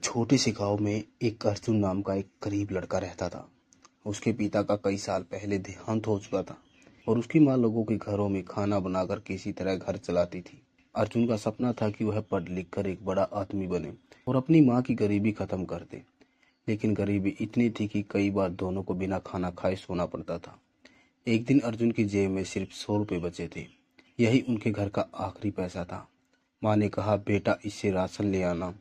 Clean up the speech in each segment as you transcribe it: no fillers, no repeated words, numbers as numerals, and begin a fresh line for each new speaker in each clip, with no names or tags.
छोटे से गांव में एक अर्जुन नाम का एक गरीब लड़का रहता था। उसके पिता का कई साल पहले देहांत हो चुका था और उसकी माँ लोगों के घरों में खाना बनाकर किसी तरह घर चलाती थी। अर्जुन का सपना था कि वह पढ़ लिख कर एक बड़ा आदमी बने और अपनी माँ की गरीबी खत्म कर दे। लेकिन गरीबी इतनी थी कि कई बार दोनों को बिना खाना खाए सोना पड़ता था। एक दिन अर्जुन की जेब में सिर्फ 100 रुपये बचे थे। यही उनके घर का आखिरी पैसा था। माँ ने कहा, बेटा इससे राशन ले आना,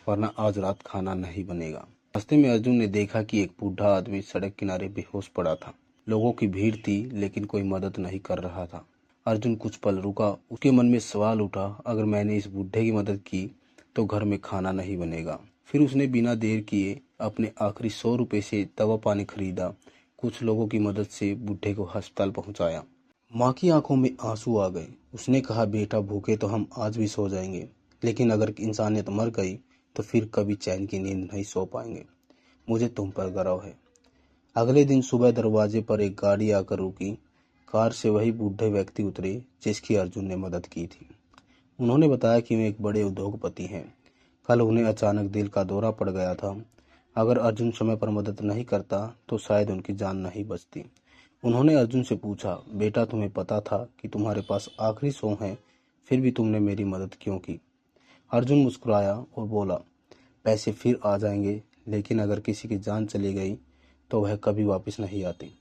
वरना आज रात खाना नहीं बनेगा। रास्ते में अर्जुन ने देखा कि एक बूढ़ा आदमी सड़क किनारे बेहोश पड़ा था। लोगों की भीड़ थी लेकिन कोई मदद नहीं कर रहा था। अर्जुन कुछ पल रुका। उसके मन में सवाल उठा, अगर मैंने इस बूढ़े की मदद की तो घर में खाना नहीं बनेगा। फिर उसने बिना देर किए अपने आखिरी 100 रुपये से दवा पानी खरीदा। कुछ लोगों की मदद से बूढ़े को अस्पताल पहुंचाया। माँ की आंखों में आंसू आ गए। उसने कहा, बेटा भूखे तो हम आज भी सो जाएंगे, लेकिन अगर इंसानियत मर गई तो फिर कभी चैन की नींद नहीं सो पाएंगे। मुझे तुम पर गर्व है। अगले दिन सुबह दरवाजे पर एक गाड़ी आकर रुकी। कार से वही बूढ़े व्यक्ति उतरे जिसकी अर्जुन ने मदद की थी। उन्होंने बताया कि वे एक बड़े उद्योगपति हैं। कल उन्हें अचानक दिल का दौरा पड़ गया था। अगर अर्जुन समय पर मदद नहीं करता तो शायद उनकी जान नहीं बचती। उन्होंने अर्जुन से पूछा, बेटा तुम्हें पता था कि तुम्हारे पास आखिरी 100 हैं, फिर भी तुमने मेरी मदद क्यों की? अर्जुन मुस्कुराया और बोला, पैसे फिर आ जाएंगे, लेकिन अगर किसी की जान चली गई तो वह कभी वापस नहीं आती।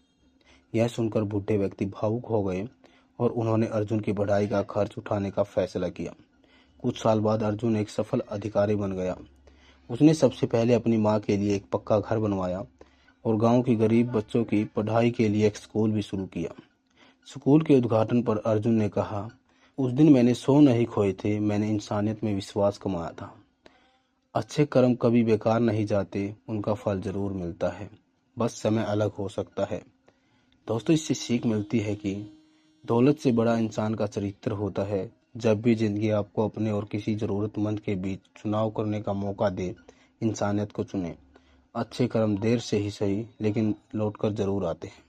यह सुनकर बूढ़े व्यक्ति भावुक हो गए और उन्होंने अर्जुन की पढ़ाई का खर्च उठाने का फैसला किया। कुछ साल बाद अर्जुन एक सफल अधिकारी बन गया। उसने सबसे पहले अपनी माँ के लिए एक पक्का घर बनवाया और गांव के गरीब बच्चों की पढ़ाई के लिए एक स्कूल भी शुरू किया। स्कूल के उद्घाटन पर अर्जुन ने कहा, उस दिन मैंने 100 नहीं खोए थे, मैंने इंसानियत में विश्वास कमाया था। अच्छे कर्म कभी बेकार नहीं जाते, उनका फल जरूर मिलता है, बस समय अलग हो सकता है। दोस्तों, इससे सीख मिलती है कि दौलत से बड़ा इंसान का चरित्र होता है। जब भी जिंदगी आपको अपने और किसी जरूरतमंद के बीच चुनाव करने का मौका दे, इंसानियत को चुने। अच्छे कर्म देर से ही सही, लेकिन लौटकर जरूर आते हैं।